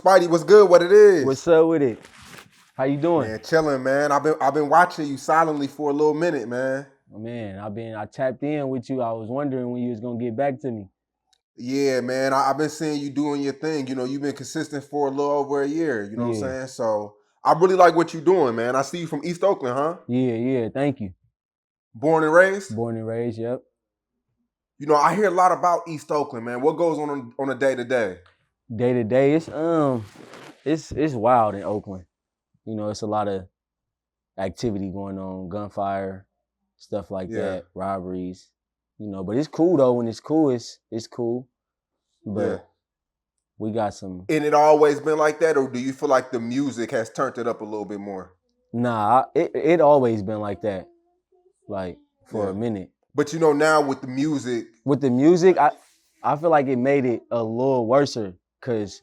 Spideyyy, what's good? What it is? What's up with it? How you doing? Man, chilling, man. I've been watching you silently for a little minute, man. Man, I tapped in with you. I was wondering when you was gonna get back to me. Yeah, man. I've been seeing you doing your thing. You know, you've been consistent for a little over a year. You know what I'm saying? So I really like what you're doing, man. I see you from East Oakland, huh? Yeah. Thank you. Born and raised? Born and raised, yep. You know, I hear a lot about East Oakland, man. What goes on a day to day? Day to day, it's wild in Oakland. You know, it's a lot of activity going on, gunfire, stuff like that, robberies. You know, but it's cool though. When it's cool, it's cool. But we got some. And it always been like that, or do you feel like the music has turned it up a little bit more? Nah, it always been like that. Like for a minute. But you know, now with the music. With the music, I feel like it made it a little worse because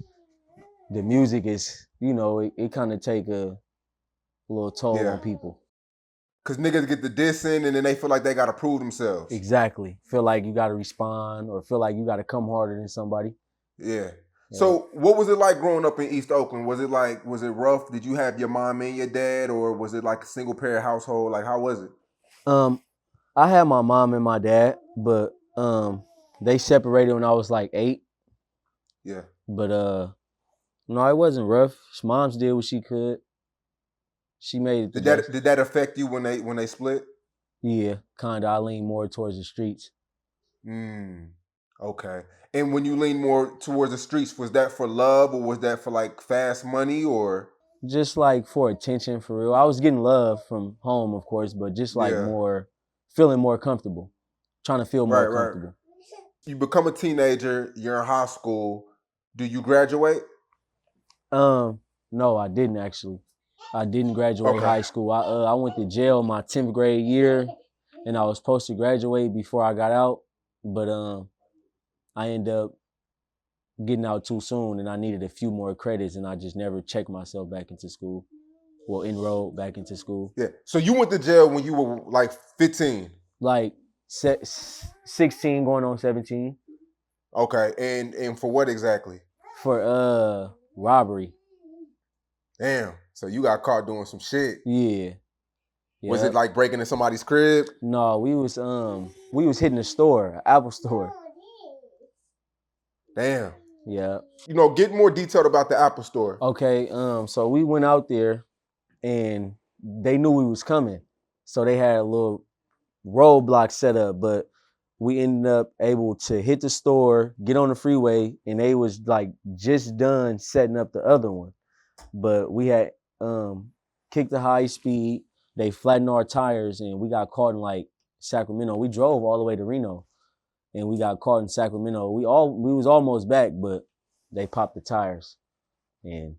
the music is, you know, it kind of take a little toll on people. Because niggas get the dissing and then they feel like they got to prove themselves. Exactly. Feel like you got to respond or feel like you got to come harder than somebody. Yeah. So what was it like growing up in East Oakland? Was it rough? Did you have your mom and your dad, or was it like a single parent household? Like, how was it? I had my mom and my dad, but they separated when I was like 8. Yeah. But no, it wasn't rough. Mom's did what she could. She made it. Did that affect you when they split? Yeah, kind of. I lean more towards the streets. Okay. And when you lean more towards the streets, was that for love or was that for like fast money or? Just like for attention, for real. I was getting love from home, of course, but just like feeling more comfortable, trying to feel more comfortable. You become a teenager, you're in high school. Do you graduate? No, I didn't actually. I didn't graduate high school. I went to jail my 10th grade year, and I was supposed to graduate before I got out, but I ended up getting out too soon, and I needed a few more credits, and I just never checked myself back into school. Well, enrolled back into school. Yeah. So you went to jail when you were like 15? Like 16 going on 17. Okay. And for what exactly? For robbery. Damn. So you got caught doing some shit. Yeah. Was it like breaking in somebody's crib? No, we was hitting a store, an Apple store. Damn. Yeah. You know, get more detailed about the Apple store. Okay, so we went out there and they knew we was coming. So they had a little roadblock set up, but we ended up able to hit the store, get on the freeway, and they was like just done setting up the other one. But we had kicked the high speed, they flattened our tires, and we got caught in like Sacramento. We drove all the way to Reno. And we got caught in Sacramento. We was almost back, but they popped the tires. And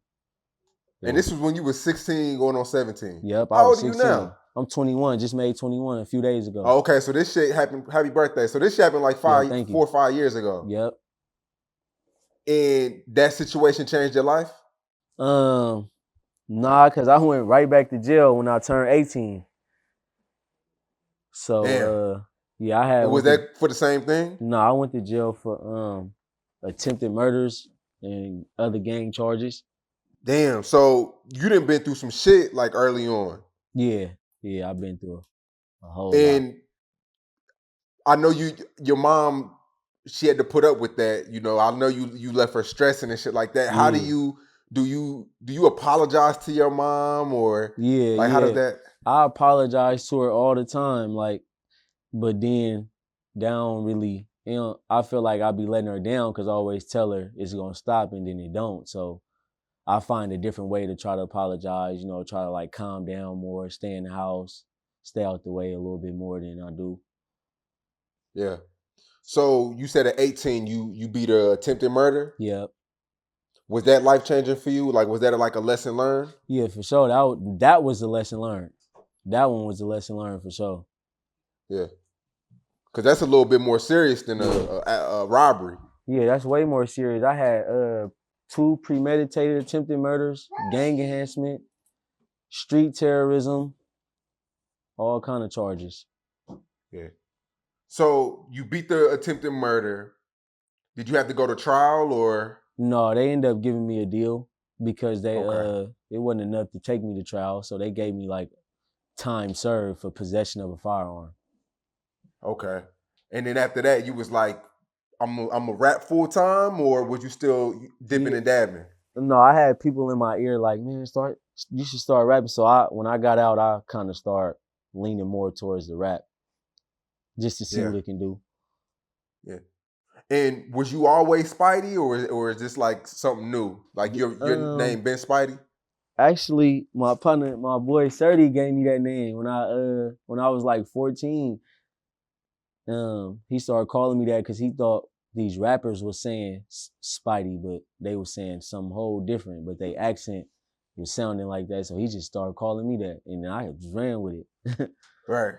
this was when you were 16 going on 17? Yep. How old are you now? I'm 21, just made 21 a few days ago. Oh, okay, so this shit happened, happy birthday. So this shit happened like 4 or 5 years ago. Yep. And that situation changed your life? Nah, because I went right back to jail when I turned 18. So, yeah, I had. Was that for the same thing? No, I went to jail for attempted murders and other gang charges. Damn. So you done been through some shit like early on. Yeah, I've been through a whole lot. And I know your mom, she had to put up with that. You know, I know you left her stressing and shit like that. Yeah. How do you apologize to your mom or how does that? I apologize to her all the time, like. But then down really, you know, I feel like I be letting her down because I always tell her it's gonna stop and then it don't. So I find a different way to try to apologize, you know, try to like calm down more, stay in the house, stay out the way a little bit more than I do. Yeah. So you said at 18 you beat a attempted murder? Yep. Was that life-changing for you? Like, was that like a lesson learned? Yeah, for sure. That was a lesson learned. That one was a lesson learned for sure. Yeah. Because that's a little bit more serious than a robbery. Yeah, that's way more serious. I had 2 premeditated attempted murders, gang enhancement, street terrorism, all kind of charges. Yeah. So you beat the attempted murder. Did you have to go to trial or? No, they ended up giving me a deal. because they Okay. it wasn't enough to take me to trial, so they gave me like time served for possession of a firearm. Okay. And then after that, you was like, I'm a rap full time, or was you still dipping Yeah, and dabbing? no, I had people in my ear like, man, you should start rapping. So when I got out, I kind of start leaning more towards the rap just to see Yeah. what it can do. Yeah. And was you always Spideyyy, or is this like something new? Like your name been Spideyyy? Actually, my partner, my boy Serdy gave me that name when I was like 14. He started calling me that because he thought these rappers were saying Spideyyy, but they were saying something whole different. But they accent was sounding like that, so he just started calling me that, and I just ran with it. Right.